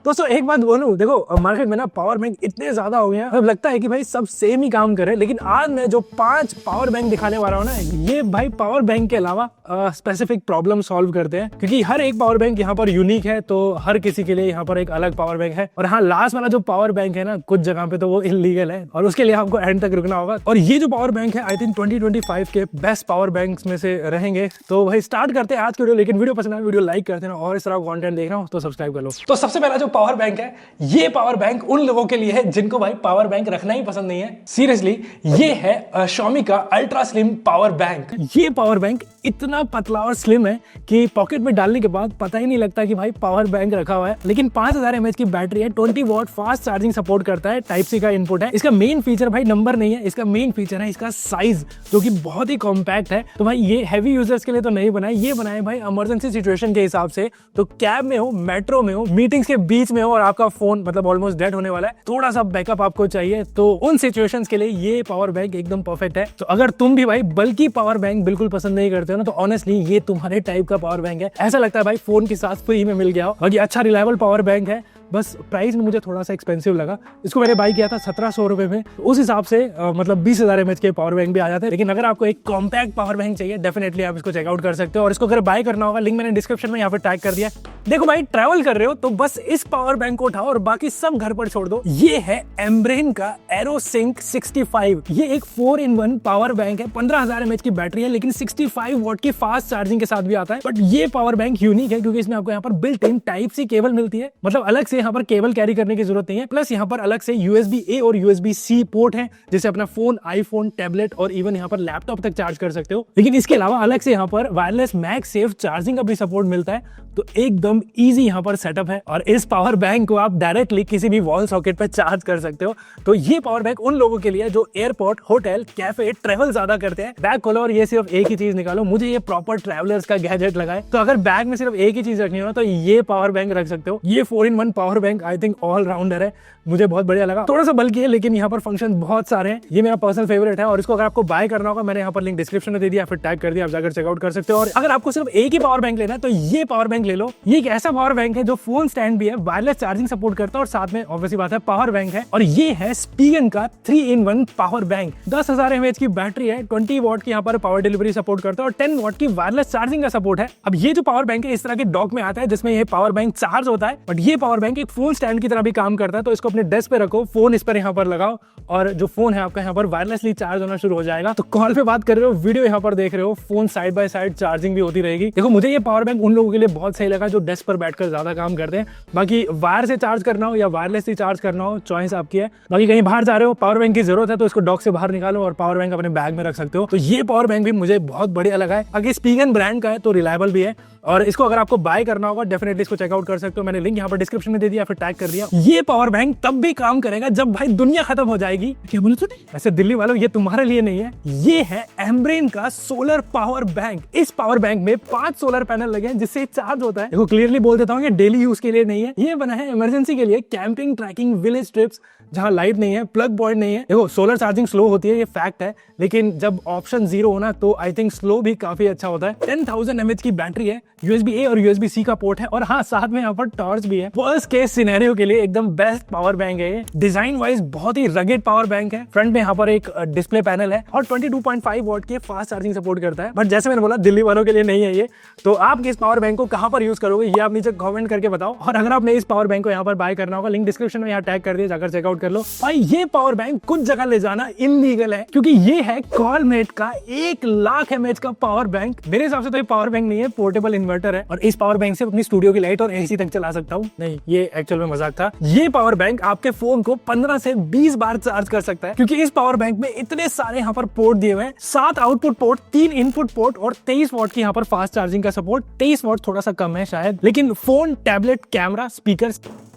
दोस्तों एक बात बोलूं, देखो मार्केट में ना पावर बैंक इतने ज्यादा हो गए हैं, अब लगता है कि भाई सब सेम ही काम करे। लेकिन आज मैं जो 5 पावर बैंक दिखाने वाला हूँ ना, ये भाई पावर बैंक के अलावा स्पेसिफिक प्रॉब्लम सॉल्व करते हैं, क्योंकि हर एक पावर बैंक यहाँ पर यूनिक है, तो हर किसी के लिए यहाँ पर एक अलग पावर बैंक है। और हाँ, लास्ट वाला जो पावर बैंक है ना, कुछ जगह पे तो वो इलीगल है और उसके लिए आपको एंड तक रुकना होगा। और ये जो पावर बैंक है आई थिंक 2025 के बेस्ट पावर बैंक में से रहेंगे। तो भाई स्टार्ट करते हैं आज की वीडियो। लेकिन वीडियो पसंद आए वीडियो लाइक कर देना, और इस तरह कंटेंट देख रहा हूँ तो सब्सक्राइब कर लो। तो सबसे पहला जो पावर बैंक है, ये पावर बैंक उन लोगों के लिए है जिनको भाई पावर बैंक रखना ही पसंद नहीं है। सीरियसली, ये है Xiaomi का अल्ट्रा स्लिम पावर बैंक। ये पावर बैंक इतना पतला और स्लिम है कि पॉकेट में डालने के बाद पता ही नहीं लगता कि भाई पावर बैंक रखा हुआ है। लेकिन 5000 mAh की बैटरी है, 20 वॉट फास्ट चार्जिंग सपोर्ट करता है, टाइप सी का इनपुट है। इसका मेन फीचर भाई नंबर नहीं है, इसका मेन फीचर है इसका साइज, जो कि बहुत ही कॉम्पैक्ट है। तो भाई ये हैवी यूजर्स के लिए तो नहीं बनाए, ये बनाए भाई इमरजेंसी सिचुएशन के हिसाब से। तो कैब में हो, मेट्रो में हो, मीटिंग्स के बीच में हो और आपका फोन मतलब ऑलमोस्ट डेड होने वाला है, थोड़ा सा बैकअप आपको चाहिए, तो उन सिचुएशंस के लिए ये पावर बैंक एकदम परफेक्ट है। तो अगर तुम भी भाई बल्कि पावर बैंक बिल्कुल पसंद नहीं करते हो ना, तो ऑनेस्टली ये तुम्हारे टाइप का पावर बैंक है। ऐसा लगता है भाई फोन के साथ फ्री में मिल गया हो। बाकी अच्छा रिलायबल पावर बैंक है, बस प्राइस में मुझे थोड़ा सा एक्सपेंसिव लगा। इसको मैंने बाई किया था 1700 रुपए में, उस हिसाब से मतलब 20,000 mAh के पावर बैंक भी आ जाते हैं। लेकिन अगर आपको एक कॉम्पैक्ट पावर बैंक चाहिए, डेफिनेटली आप इसको चेकआउट कर सकते हो। और इसको अगर बाय करना होगा, लिंक मैंने डिस्क्रिप्शन में यहाँ पे टैग कर दिया। देखो भाई, ट्रैवल कर रहे हो तो बस इस पावर बैंक को उठाओ और बाकी सब घर पर छोड़ दो। ये है एम्ब्रेन का एरोसिंक 65। ये एक 4-in-1 पावर बैंक है, 15,000 mAh की बैटरी है, लेकिन 65 वॉट की फास्ट चार्जिंग के साथ भी आता है। बट ये पावर बैंक यूनिक है क्योंकि इसमें आपको यहाँ पर built in type C cable मिलती है, मतलब अलग से यहाँ पर केबल कैरी करने की जरूरत नहीं है। प्लस यहाँ पर अलग से USB-A और USB-C पोर्ट है, जिससे अपना फोन, आईफोन, टैबलेट और इवन यहाँ पर लैपटॉप तक चार्ज कर सकते हो। लेकिन इसके अलावा अलग से यहाँ पर वायरलेस मैग सेफ चार्जिंग का भी सपोर्ट मिलता है, तो एकदम इजी यहाँ पर सेटअप है। और इस पावर बैंक को आप डायरेक्टली किसी भी वॉल सॉकेट पे चार्ज कर सकते हो। तो ये पावर बैंक उन लोगों के लिए जो एयरपोर्ट, होटल, कैफे, ट्रेवल ज्यादा करते हैं। बैग खोलो और ये सिर्फ एक ही चीज निकालो, मुझे ये प्रॉपर ट्रैवलर्स का गैजेट लगाए। तो अगर बैग में सिर्फ एक ही चीज रखनी हो तो ये पावर बैंक रख सकते हो। ये 4-in-1 power bank I think all rounder है, मुझे बहुत बढ़िया लगा। थोड़ा सा बल्कि है लेकिन यहाँ पर फंक्शन बहुत सारे हैं। ये मेरा पर्सनल फेवरेट है और इसको अगर आपको बाय करना होगा, मैंने यहाँ पर लिंक डिस्क्रिप्शन में दे दिया, फिर टैग कर दिया, आप जाकर चेकआउट कर सकते हो। और अगर आपको सिर्फ एक ही पावर बैंक लेना है तो ये पावर बैंक ले लो। ये एक ऐसा पावर बैंक है जो फोन स्टैंड भी है, वायरलेस चार्जिंग सपोर्ट करता है और साथ में ऑब्वियसली बात है पावर बैंक है। और ये है स्पीगन का 3-in-1 पावर बैंक। 10,000 mAh की बैटरी है, 20 वॉट की यहाँ पर पावर डिलीवरी सपोर्ट करता है और 10 वॉट की वायरलेस चार्जिंग का सपोर्ट है। अब ये जो पावर बैंक है इस तरह के डॉक में आता है जिसमें ये पावर बैंक चार्ज होता है, बट ये पावर बैंक एक फोन स्टैंड की तरह भी काम करता है। तो इसको अपने डेस्क पे रखो, फोन इस पर यहाँ पर लगाओ और जो फोन है आपका यहाँ पर वायरलेसली चार्ज होना शुरू हो जाएगा। तो कॉल पे बात कर रहे हो, वीडियो यहाँ पर देख रहे हो, phone side by side charging भी होती रहेगी। देखो मुझे ये पावर बैंक उन लोगों के लिए बहुत सही लगा जो डेस्क पर बैठकर ज्यादा काम करते हैं। बाकी वायर से चार्ज करना हो या वायरलेसली चार्ज करना हो, चॉइस आपकी है। बाकी कहीं बाहर जा रहे हो, पावर बैंक की जरूरत है तो इसको डॉक से बाहर निकालो और पावर बैंक अपने बैग में रख सकते हो। तो ये पावर बैंक भी मुझे बहुत बढ़िया लगा है। बाकी स्पीगन ब्रांड का है तो रिलायबल भी है, और इसको अगर आपको बाय करना होगा डेफिनेटली इसको चेकआउट कर सकते हो। मैंने लिंक यहाँ पर डिस्क्रिप्शन में दे दिया, फिर टैग कर दिया। ये पावर बैंक तब भी काम करेगा जब भाई दुनिया खत्म हो जाएगी। क्या बोले तूने? वैसे दिल्ली वालों, ये तुम्हारे लिए नहीं है, ये है एम्ब्रेन का सोलर पावर बैंक। इस पावर बैंक में 5 सोलर पैनल लगे हैं जिससे चार्ज होता है। देखो क्लियरली बोल देता हूँ, ये डेली यूज के लिए नहीं है, ये बना है इमरजेंसी के लिए, कैंपिंग, ट्रैकिंग, विलेज ट्रिप्स जहां लाइट नहीं है, प्लग पॉइंट नहीं है। देखो सोलर चार्जिंग स्लो होती है, ये फैक्ट है, लेकिन जब ऑप्शन 0 होना तो आई थिंक स्लो भी काफी अच्छा होता है। 10,000 mAh की बैटरी है, USB-A और USB-C का पोर्ट है, और हाँ साथ में यहाँ पर टॉर्च भी है। वर्स्ट केस सिनेरियो के लिए एकदम बेस्ट पावर बैंक है ये। डिजाइन वाइज बहुत ही रगेड पावर बैंक है। फ्रंट में यहाँ पर एक डिस्प्ले पैनल है और 22.5 वॉट की फास्ट चार्जिंग सपोर्ट करता है। बट जैसे मैंने बोला, दिल्ली वालों के लिए नहीं है ये। तो आप इस पावर बैंक को कहाँ पर यूज करोगे ये आप नीचे कमेंट करके बताओ। और अगर आपने इस पावर बैंक को यहाँ पर बाय करना होगा, लिंक डिस्क्रिप्शन में यहाँ टैग कर दिया, जाकर चेकआउट कर लो। भाई ये पावर बैंक कुछ जगह ले जाना इलीगल है क्योंकि ये है कॉलमेट का 1,00,000 mAh का पावर बैंक। मेरे हिसाब से तो ये पावर बैंक नहीं है, पोर्टेबल इन्वर्टर है, और इस पावर बैंक से अपनी स्टूडियो की लाइट और एसी तक चला सकता हूँ। नहीं, ये एक्चुअल में मजाक था। ये पावर बैंक आपके फोन को 15 से 20 बार चार्ज कर सकता है क्योंकि इस पावर बैंक में इतने सारे यहाँ पर पोर्ट दिए हुए हैं। 7 आउटपुट पोर्ट, 3 इनपुट पोर्ट और 23 वॉट की यहाँ पर फास्ट चार्जिंग का सपोर्ट। 23 वॉट थोड़ा सा कम है शायद, लेकिन फोन, टैबलेट, कैमरा, स्पीकर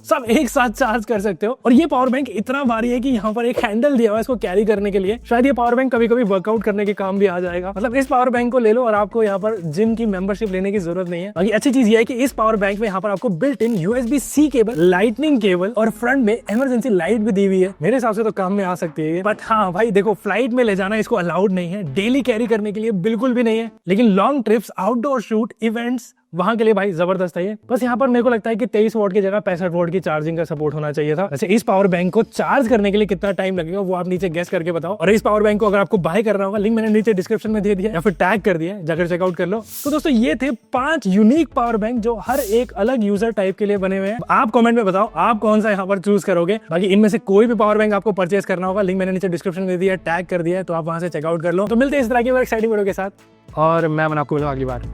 सब एक साथ चार्ज कर सकते हो। और ये पावर बैंक इतना भारी है कि यहाँ पर एक हैंडल दिया हुआ है इसको कैरी करने के लिए। शायद ये पावर बैंक कभी कभी वर्कआउट करने के काम भी आ जाएगा। मतलब इस पावर बैंक को ले लो और आपको यहाँ पर जिम की मेंबरशिप लेने की जरूरत नहीं है। बाकी अच्छी चीज ये है कि इस पावर बैंक में यहाँ पर आपको built in USB-C cable, lightning cable और फ्रंट में इमरजेंसी लाइट भी दी हुई है। मेरे हिसाब से तो काम में आ सकती है। बट हाँ भाई देखो, फ्लाइट में ले जाना इसको अलाउड नहीं है, डेली कैरी करने के लिए बिल्कुल भी नहीं है। लेकिन long trips, outdoor shoot, events वहां के लिए भाई जबरदस्त है ये। बस यहाँ पर मेरे को लगता है कि 23 वॉट की जगह 65 वॉट की चार्जिंग का सपोर्ट होना चाहिए था। वैसे इस पावर बैंक को चार्ज करने के लिए कितना टाइम लगेगा वो आप नीचे गेस करके बताओ। और इस पावर बैंक को अगर आपको बाय करना होगा, लिंक मैंने नीचे डिस्क्रिप्शन में दे दिया या फिर टैग कर दिया, जाकर चेकआउट कर लो। तो दोस्तों ये थे 5 यूनिक पावर बैंक जो हर एक अलग यूजर टाइप के लिए बने हुए हैं। आप कमेंट में बताओ आप कौन सा यहाँ पर चूज करोगे। बाकी इनमें से कोई भी पावर बैंक आपको परचेस करना होगा, लिंक मैंने नीचे डिस्क्रिप्शन में दे दिया, टैग कर दिया है, तो आप वहां से चेकआउट कर लो। तो मिलते हैं इस तरह की एक्साइटिंग वीडियो के साथ और मैं आपको मिलूंगा अगली बार।